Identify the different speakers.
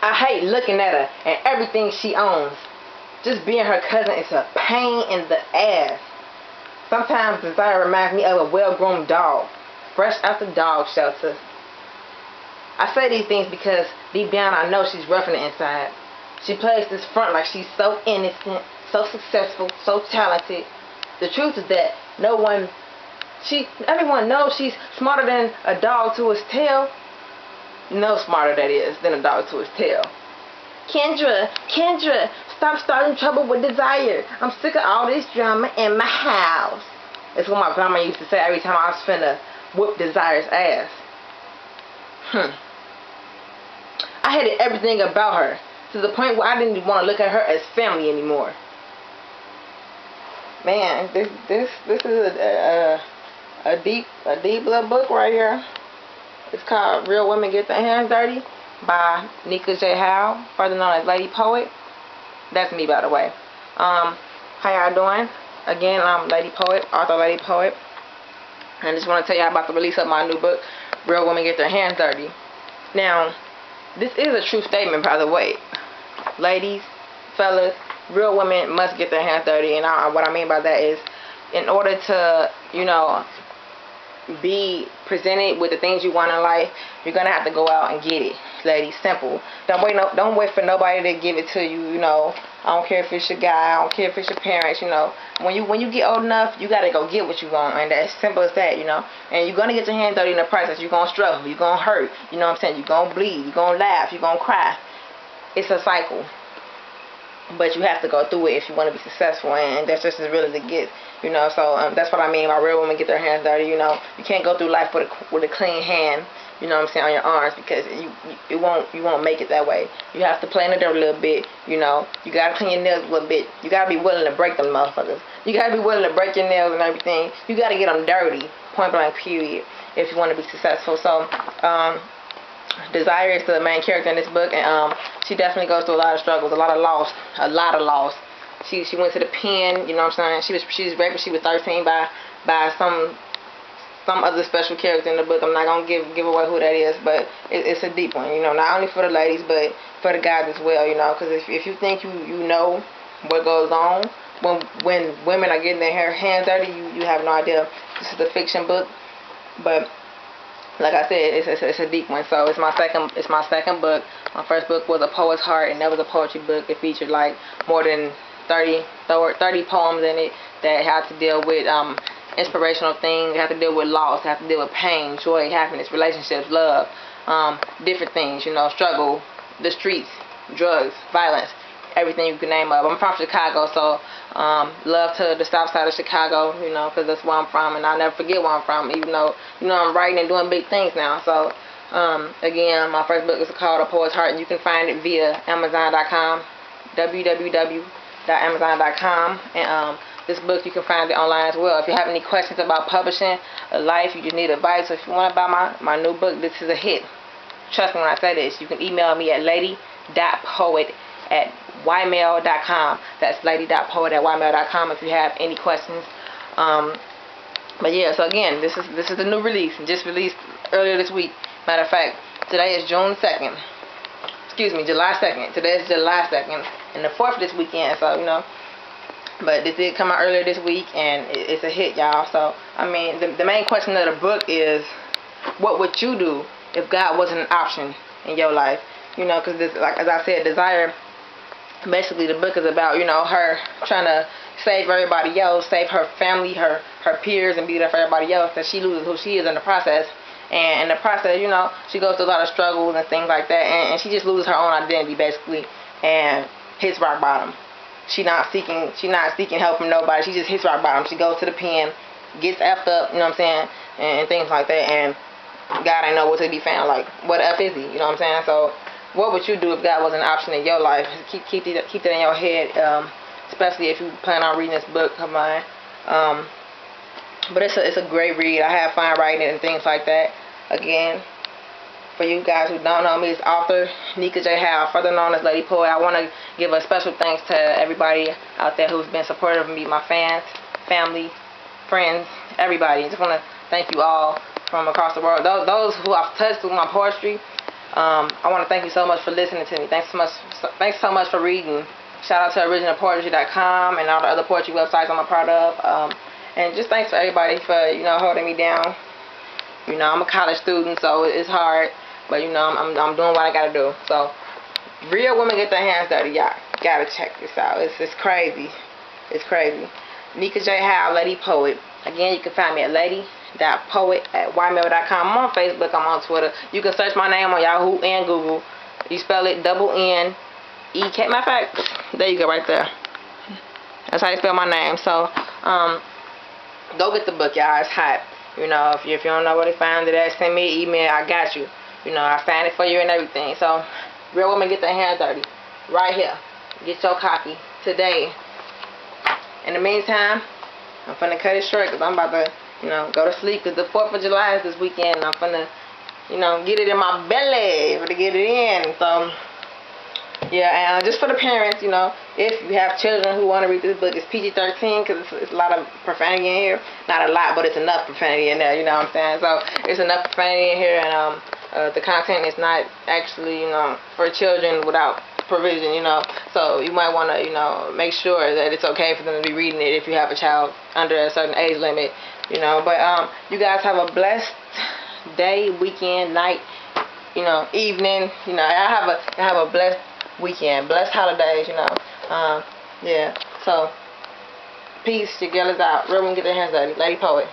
Speaker 1: I hate looking at her and everything she owns. Just being her cousin is a pain in the ass. Sometimes Desire reminds me of a well-grown dog, fresh out the dog shelter. I say these things because deep down I know she's rough on the inside. She plays this front like she's so innocent, so successful, so talented. The truth is that everyone knows she's smarter than a dog to his tail. No smarter, that is, than a dog to his tail. Kendra, stop starting trouble with Desire. I'm sick of all this drama in my house. That's what my grandma used to say every time I was finna whoop Desire's ass. I hated everything about her, to the point where I didn't even want to look at her as family anymore. Man, this is a deep little book right here. It's called Real Women Get Their Hands Dirty by Nneka J, Howell, further known as Lady Poet. That's me, by the way. How y'all doing? Again, I'm Lady Poet, author Lady Poet. I just want to tell y'all about the release of my new book, Real Women Get Their Hands Dirty. Now, this is a true statement, by the way. Ladies, fellas, real women must get their hands dirty. And what I mean by that is, in order to, be presented with the things you want in life, you're gonna have to go out and get it, ladies. Simple. Don't wait for nobody to give it to you. I don't care if it's your guy, I don't care if it's your parents. When you get old enough, you gotta go get what you want, and that's simple as that. And you're gonna get your hands dirty in the process. You're gonna struggle, you're gonna hurt. You know what I'm saying? You're gonna bleed, you're gonna laugh, you're gonna cry. It's a cycle. But you have to go through it if you want to be successful, and that's just as real as it gets, So that's what I mean by real women get their hands dirty. You can't go through life with a clean hand, on your arms, because you won't make it that way. You have to play in the dirt a little bit. You gotta clean your nails a little bit. You gotta be willing to break them motherfuckers. You gotta be willing to break your nails and everything. You gotta get them dirty, point blank, period, if you want to be successful. So Desire is the main character in this book, and she definitely goes through a lot of struggles, a lot of loss. She went to the pen, She was raped when she was 13 by some other special character in the book. I'm not gonna give away who that is, but it's a deep one, not only for the ladies but for the guys as well, because if you think you know what goes on when women are getting their hands dirty, you have no idea. This is a fiction book, but like I said, it's a deep one. So it's my second book. My first book was A Poet's Heart, and that was a poetry book. It featured like more than 30 poems in it that had to deal with inspirational things. It had to deal with loss. It had to deal with pain, joy, happiness, relationships, love, different things. Struggle, the streets, drugs, violence, everything you can name up. I'm from Chicago, so love to the south side of Chicago, because that's where I'm from, and I'll never forget where I'm from, even though, I'm writing and doing big things now. So, again, my first book is called A Poet's Heart, and you can find it via Amazon.com, www.amazon.com, and this book, you can find it online as well. If you have any questions about publishing, life, you just need advice, or if you want to buy my new book, this is a hit. Trust me when I say this. You can email me at lady.poet@ymail.com. That's lady.poet@ymail.com if you have any questions. But yeah, so again, this is the new release, just released earlier this week. Matter of fact, today is July 2nd. Today is July 2nd, and the 4th this weekend. So but this did come out earlier this week, and it's a hit, y'all. So I mean, the main question of the book is, what would you do if God wasn't an option in your life? Because like as I said, Desire. Basically, the book is about, her trying to save everybody else, save her family, her peers, and be there for everybody else, that she loses who she is in the process. And in the process, she goes through a lot of struggles and things like that, and she just loses her own identity, basically, and hits rock bottom. She's not seeking help from nobody. She just hits rock bottom. She goes to the pen, gets effed up, and things like that, and God ain't know what to be found. Like, what the F is he? You know what I'm saying? So, what would you do if God was an option in your life? Keep that in your head, especially if you plan on reading this book of mine. But it's a great read. I have fun writing it and things like that. Again, for you guys who don't know me, it's author Nneka J, Howell, further known as Lady Poet. I want to give a special thanks to everybody out there who's been supportive of me, my fans, family, friends, everybody. I just want to thank you all from across the world. Those who I've touched with my poetry, I want to thank you so much for listening to me. Thanks so much for reading. Shout out to originalpoetry.com and all the other poetry websites I'm a part of. And just thanks for everybody for, holding me down. I'm a college student, so it's hard. But, I'm doing what I got to do. So, real women get their hands dirty, y'all. Gotta check this out. It's crazy. It's crazy. Nneka J. Howell, Lady Poet. Again, you can find me at lady.poet@ymail.com. I'm on Facebook. I'm on Twitter. You can search my name on Yahoo and Google. You spell it N-E-K. Matter of fact, there you go right there. That's how you spell my name. So, go get the book, y'all. It's hot. If you don't know where to find it at, send me an email. I got you. I signed it for you and everything. So, real women get their hands dirty. Right here. Get your copy today. In the meantime, I'm finna cut it short because I'm about to, go to sleep because the 4th of July is this weekend. And I'm finna, get it in my belly to get it in. So, yeah, and just for the parents, if you have children who want to read this book, it's PG-13 because it's a lot of profanity in here. Not a lot, but it's enough profanity in there, you know what I'm saying? So, it's enough profanity in here, and the content is not actually, for children without provision, So, you might want to, make sure that it's okay for them to be reading it if you have a child under a certain age limit, But, you guys have a blessed day, weekend, night, evening, I have a blessed weekend, blessed holidays, yeah. So, peace. Your girl is out. Real women get their hands dirty. Lady Poet.